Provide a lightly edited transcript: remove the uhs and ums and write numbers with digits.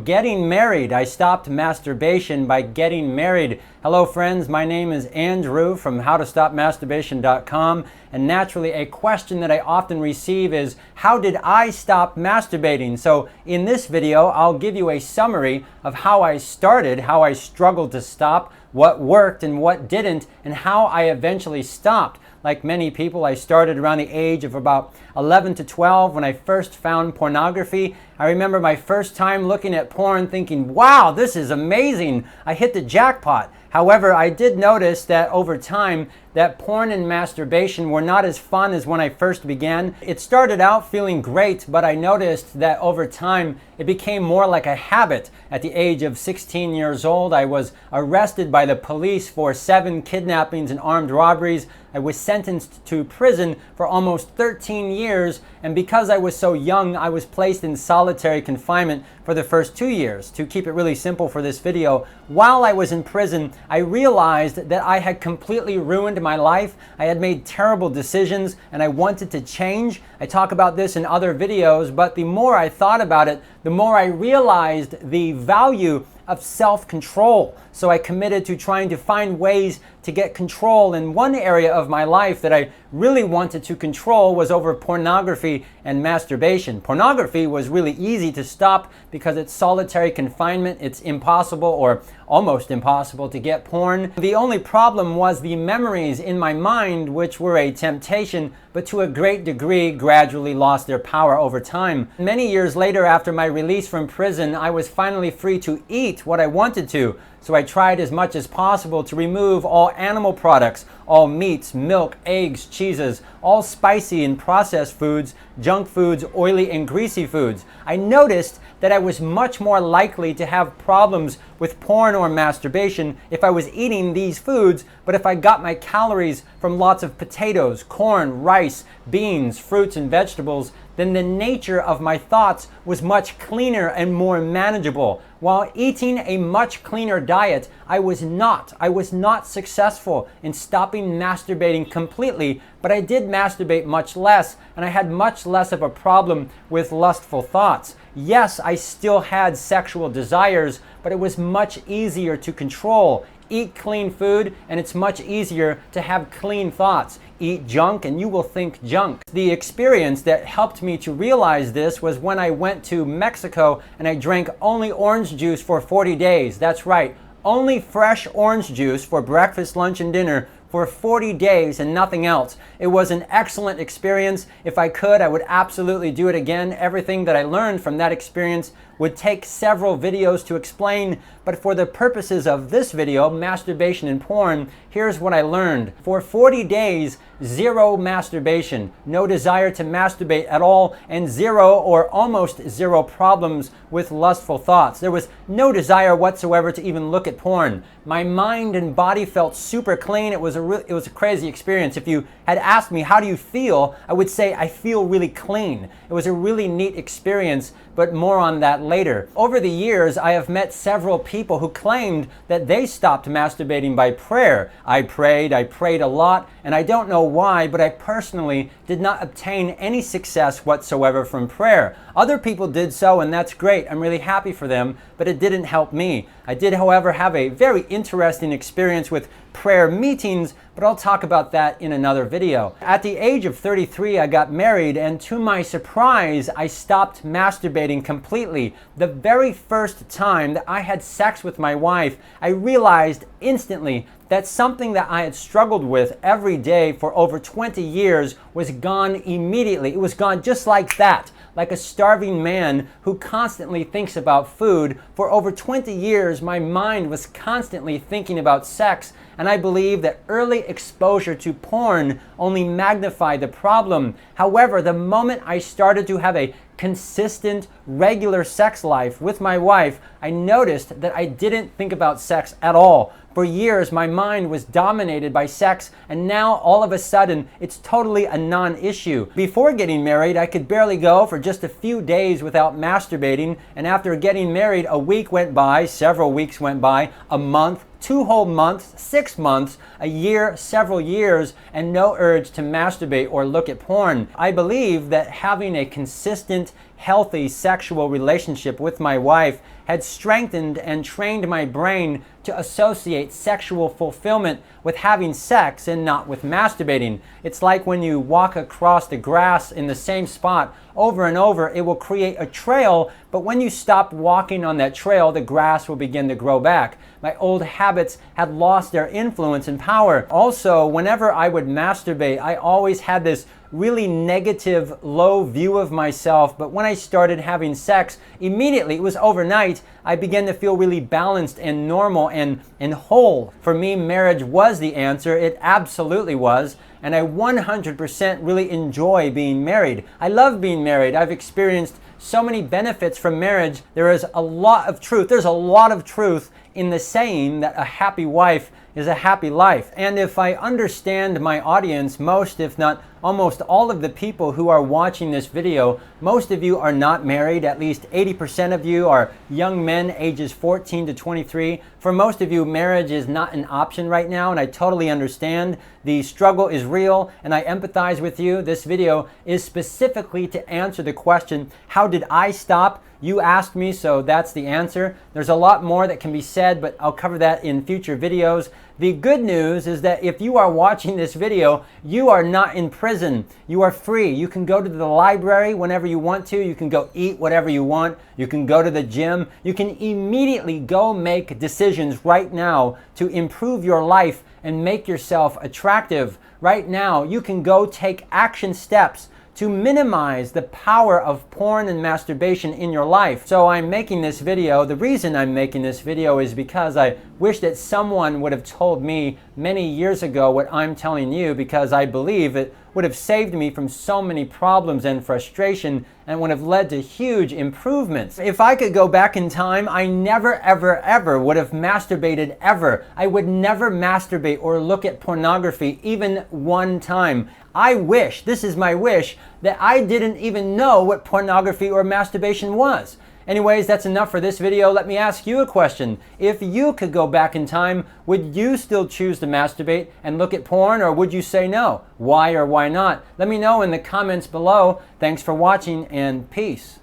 getting married. I stopped masturbation by getting married. Hello friends, my name is Andrew from howtostopmasturbation.com, and naturally a question that I often receive is, how did I stop masturbating? So in this video, I'll give you a summary of how I started, how I struggled to stop, what worked and what didn't, and how I eventually stopped. Like many people, I started around the age of about 11 to 12 when I first found pornography. I remember my first time looking at porn thinking, wow, this is amazing. I hit the jackpot. However, I did notice that over time that porn and masturbation were not as fun as when I first began. It started out feeling great, but I noticed that over time it became more like a habit. At the age of 16 years old, I was arrested by the police for 7 kidnappings and armed robberies. I was sentenced to prison for almost 13 years, and because I was so young, I was placed in solitary confinement for the first 2 years. To keep it really simple for this video, while I was in prison, I realized that I had completely ruined my life. I had made terrible decisions and I wanted to change. I talk about this in other videos, but the more I thought about it, the more I realized the value of self-control. So I committed to trying to find ways to get control. And one area of my life that I really wanted to control was over pornography and masturbation. Pornography was really easy to stop because it's solitary confinement. It's impossible or almost impossible to get porn. The only problem was the memories in my mind, which were a temptation, but to a great degree gradually lost their power over time. Many years later, after my release from prison, I was finally free to eat what I wanted to. So I tried as much as possible to remove all animal products, all meats, milk, eggs, cheeses, all spicy and processed foods, junk foods, oily and greasy foods. I noticed that I was much more likely to have problems with porn or masturbation if I was eating these foods, but if I got my calories from lots of potatoes, corn, rice, beans, fruits, and vegetables, then the nature of my thoughts was much cleaner and more manageable. While eating a much cleaner diet, I was not successful in stopping masturbating completely, but I did masturbate much less, and I had much less of a problem with lustful thoughts. Yes, I still had sexual desires, but it was much easier to control. Eat clean food, and it's much easier to have clean thoughts. Eat junk, and you will think junk. The experience that helped me to realize this was when I went to Mexico and I drank only orange juice for 40 days. That's right, only fresh orange juice for breakfast, lunch, and dinner for 40 days and nothing else. It was an excellent experience. If I could, I would absolutely do it again. Everything that I learned from that experience would take several videos to explain, but for the purposes of this video, masturbation and porn, here's what I learned. For 40 days, zero masturbation, no desire to masturbate at all, and zero or almost zero problems with lustful thoughts. There was no desire whatsoever to even look at porn. My mind and body felt super clean. It was a crazy experience. If you had asked me, how do you feel? I would say, I feel really clean. It was a really neat experience, but more on that later. Over the years, I have met several people who claimed that they stopped masturbating by prayer. I prayed a lot, and I don't know why, but I personally did not obtain any success whatsoever from prayer. Other people did so, and that's great. I'm really happy for them, but it didn't help me. I did, however, have a very interesting experience with prayer meetings, but I'll talk about that in another video. At the age of 33, I got married, and to my surprise, I stopped masturbating completely. The very first time that I had sex with my wife, I realized instantly that something that I had struggled with every day for over 20 years was gone immediately. It was gone just like that. Like a starving man who constantly thinks about food. For over 20 years, my mind was constantly thinking about sex, and I believe that early exposure to porn only magnified the problem. However, the moment I started to have a consistent, regular sex life with my wife, I noticed that I didn't think about sex at all. For years, my mind was dominated by sex, and now all of a sudden, it's totally a non-issue. Before getting married, I could barely go for just a few days without masturbating, and after getting married, a week went by, several weeks went by, a month, 2 whole months, 6 months, a year, several years, and no urge to masturbate or look at porn. I believe that having a consistent, healthy sexual relationship with my wife had strengthened and trained my brain to associate sexual fulfillment with having sex and not with masturbating. It's like when you walk across the grass in the same spot over and over, it will create a trail, but when you stop walking on that trail, the grass will begin to grow back. My old habits had lost their influence and power. Also, whenever I would masturbate, I always had this really negative, low view of myself, but when I started having sex, immediately, it was overnight, I began to feel really balanced and normal and whole. For me, marriage was the answer. It absolutely was. And I 100% really enjoy being married. I love being married. I've experienced so many benefits from marriage. There is a lot of truth. There's a lot of truth in the saying that a happy wife is a happy life. And if I understand my audience, most, if not almost all of the people who are watching this video, most of you are not married. At least 80% of you are young men ages 14 to 23. For most of you, marriage is not an option right now, and I totally understand. The struggle is real, and I empathize with you. This video is specifically to answer the question, how did I stop? You asked me, so that's the answer. There's a lot more that can be said, but I'll cover that in future videos. The good news is that if you are watching this video, you are not in prison. You are free. You can go to the library whenever you want to. You can go eat whatever you want. You can go to the gym. You can immediately go make decisions right now to improve your life and make yourself attractive. Right now, you can go take action steps to minimize the power of porn and masturbation in your life. So I'm making this video. The reason I'm making this video is because I wish that someone would have told me many years ago what I'm telling you, because I believe it would have saved me from so many problems and frustration and would have led to huge improvements. If I could go back in time, I never, ever, ever would have masturbated ever. I would never masturbate or look at pornography even one time. I wish, this is my wish, that I didn't even know what pornography or masturbation was. Anyways, that's enough for this video. Let me ask you a question. If you could go back in time, would you still choose to masturbate and look at porn, or would you say no? Why or why not? Let me know in the comments below. Thanks for watching, and peace.